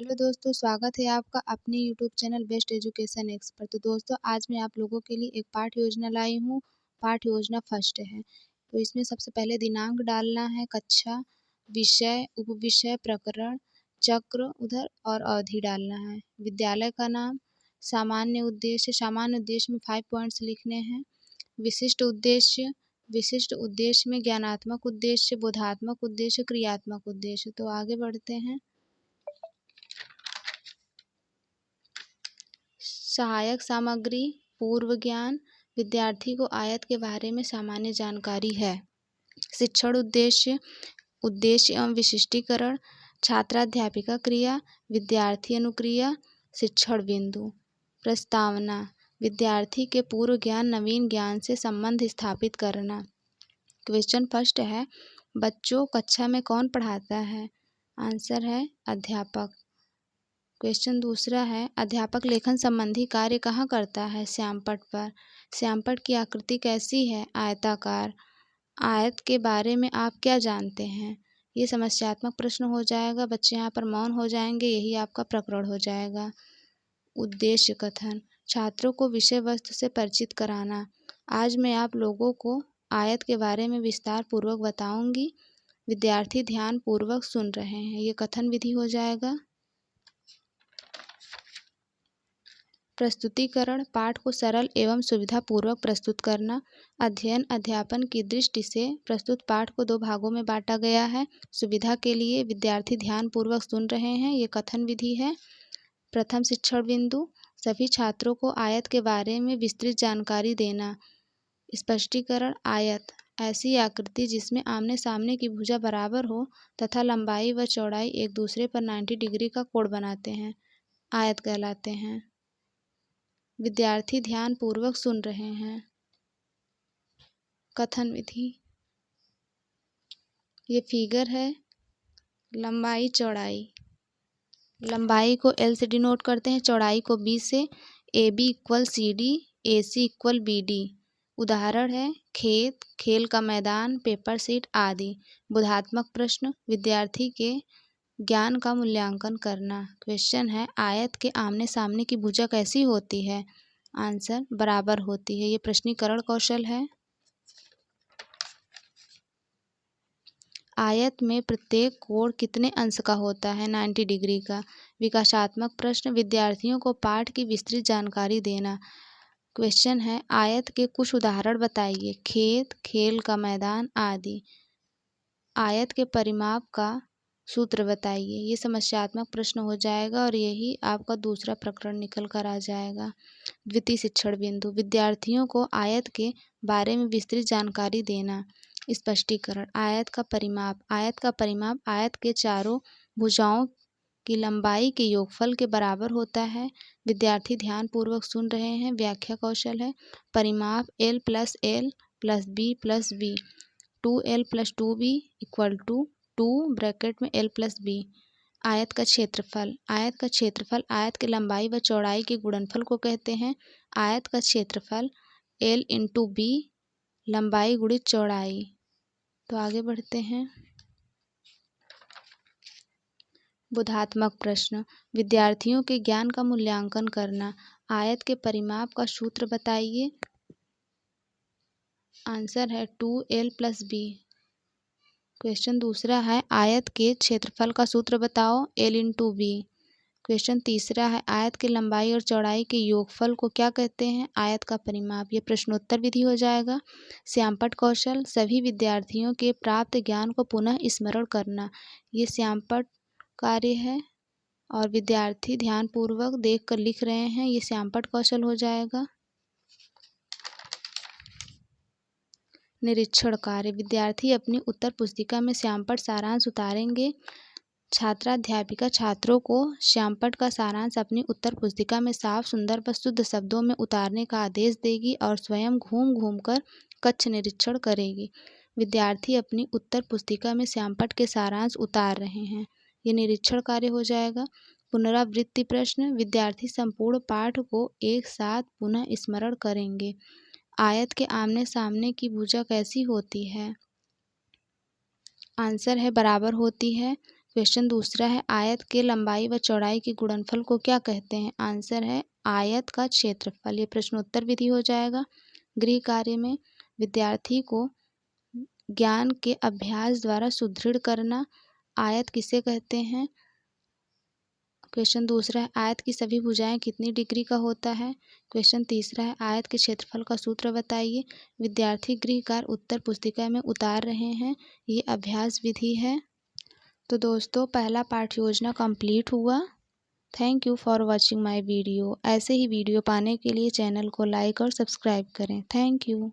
Hello दोस्तों, स्वागत है आपका अपने YouTube channel best education x पर। तो दोस्तों, आज मैं आप लोगों के लिए एक पाठ योजना लाई हूँ। पाठ योजना फर्स्ट है। तो इसमें सबसे पहले दिनांक डालना है, कक्षा, विषय, उपविषय, प्रकरण, चक्र उधर और अवधि डालना है। विद्यालय का नाम, सामान्य उद्देश्य में 5 पॉइंट्स लिखने हैं। विशिष्ट उद्देश्य में ज्ञानात्मक उद्देश्य, बोधात्मक उद्देश्य, क्रियात्मक उद्देश्य। तो आगे बढ़ते हैं। सहायक सामग्री, पूर्व ज्ञान, विद्यार्थी को आयत के बारे में सामान्य जानकारी है। शिक्षण उद्देश्य एवं विशिष्टीकरण, छात्राध्यापिका क्रिया, विद्यार्थी अनुक्रिया, शिक्षण बिंदु। प्रस्तावना, विद्यार्थी के पूर्व ज्ञान नवीन ज्ञान से संबंध स्थापित करना। क्वेश्चन फर्स्ट है, बच्चों कक्षा में कौन पढ़ाता है? आंसर है अध्यापक। क्वेश्चन दूसरा है, अध्यापक लेखन संबंधी कार्य कहाँ करता है? श्यामपट्ट पर। श्यामपट्ट की आकृति कैसी है? आयताकार। आयत के बारे में आप क्या जानते हैं? ये समस्यात्मक प्रश्न हो जाएगा। बच्चे यहाँ पर मौन हो जाएंगे, यही आपका प्रकरण हो जाएगा। उद्देश्य कथन, छात्रों को विषय वस्तु से परिचित कराना। आज मैं आप लोगों को आयत के बारे में विस्तार पूर्वक बताऊंगी। विद्यार्थी ध्यान पूर्वक सुन रहे हैं, ये कथन विधि हो जाएगा। प्रस्तुतिकरण, पाठ को सरल एवं सुविधापूर्वक प्रस्तुत करना। अध्ययन अध्यापन की दृष्टि से प्रस्तुत पाठ को 2 भागों में बांटा गया है। सुविधा के लिए विद्यार्थी ध्यानपूर्वक सुन रहे हैं, ये कथन विधि है। प्रथम शिक्षण बिंदु, सभी छात्रों को आयत के बारे में विस्तृत जानकारी देना। स्पष्टीकरण, आयत ऐसी आकृति जिसमें आमने सामने की भुजा बराबर हो तथा लंबाई व चौड़ाई एक दूसरे पर 90 डिग्री का कोण बनाते हैं, आयत कहलाते हैं। विद्यार्थी ध्यान पूर्वक सुन रहे हैं, कथन विधि। ये फिगर है, लंबाई चौड़ाई। लंबाई को L से डिनोट करते हैं, चौड़ाई को B से। AB = CD, AC = BD। उदाहरण है खेत, खेल का मैदान, पेपर सीट आदि। बोधात्मक प्रश्न, विद्यार्थी के ज्ञान का मूल्यांकन करना। क्वेश्चन है, आयत के आमने सामने की भुजा कैसी होती है? आंसर बराबर होती है, ये प्रश्नीकरण कौशल है। आयत में प्रत्येक कोण कितने अंश का होता है? 90 डिग्री का। विकासात्मक प्रश्न, विद्यार्थियों को पाठ की विस्तृत जानकारी देना। क्वेश्चन है, आयत के कुछ उदाहरण बताइए। खेत, खेल का मैदान आदि। आयत के परिमाप का सूत्र बताइए। ये समस्यात्मक प्रश्न हो जाएगा और यही आपका दूसरा प्रकरण निकल कर आ जाएगा। द्वितीय शिक्षण बिंदु, विद्यार्थियों को आयत के बारे में विस्तृत जानकारी देना। स्पष्टीकरण, आयत का परिमाप आयत के चारों भुजाओं की लंबाई के योगफल के बराबर होता है। विद्यार्थी ध्यान पूर्वक सुन रहे हैं, व्याख्या कौशल है। परिमाप L + L + B + B, 2L + 2B = 2 bracket में L + B। आयत का क्षेत्रफल आयत की लंबाई व चौड़ाई के गुणनफल को कहते हैं। आयत का क्षेत्रफल L × B, लंबाई गुणित चौड़ाई। तो आगे बढ़ते हैं। बोधात्मक प्रश्न, विद्यार्थियों के ज्ञान का मूल्यांकन करना। आयत के परिमाप का सूत्र बताइए। आंसर है 2L + B। क्वेश्चन दूसरा है, आयत के क्षेत्रफल का सूत्र बताओ। L × B। क्वेश्चन तीसरा है, आयत की लंबाई और चौड़ाई के योगफल को क्या कहते हैं? आयत का परिमाप। ये प्रश्नोत्तर विधि हो जाएगा। श्यामपट्ट कौशल, सभी विद्यार्थियों के प्राप्त ज्ञान को पुनः स्मरण करना। ये श्यामपट्ट कार्य है और विद्यार्थी ध्यानपूर्वक देखकर लिख रहे हैं, ये श्यामपट्ट कौशल हो जाएगा। निरीक्षण कार्य, विद्यार्थी अपनी उत्तर पुस्तिका में श्यामपट्ट सारांश उतारेंगे। छात्राध्यापिका छात्रों को श्यामपट्ट का सारांश अपनी उत्तर पुस्तिका में साफ, सुंदर व शुद्ध शब्दों में उतारने का आदेश देगी और स्वयं घूम घूम कर कक्ष निरीक्षण करेगी। विद्यार्थी अपनी उत्तर पुस्तिका में श्यामपट्ट के सारांश उतार रहे हैं, ये निरीक्षण कार्य हो जाएगा। पुनरावृत्ति प्रश्न, विद्यार्थी संपूर्ण पाठ को एक साथ पुनः स्मरण करेंगे। आयत के आमने सामने की भुजा कैसी होती है? आंसर है बराबर होती है। क्वेश्चन दूसरा है, आयत के लंबाई व चौड़ाई के गुणनफल को क्या कहते हैं? आंसर है आयत का क्षेत्रफल। ये प्रश्नोत्तर विधि हो जाएगा। गृह कार्य में विद्यार्थी को ज्ञान के अभ्यास द्वारा सुदृढ़ करना, आयत किसे कहते हैं? क्वेश्चन दूसरा है, आयत की सभी भुजाएं कितनी डिग्री का होता है? क्वेश्चन तीसरा है, आयत के क्षेत्रफल का सूत्र बताइए। विद्यार्थी गृह कार्य उत्तर पुस्तिका में उतार रहे हैं। ये अभ्यास विधि है। तो दोस्तों, पहला पाठ योजना कंप्लीट हुआ। Thank you for watching my video. ऐसे ही वीडियो पाने के लिए चैनल को लाइक और सब्सक्राइब करें। Thank you.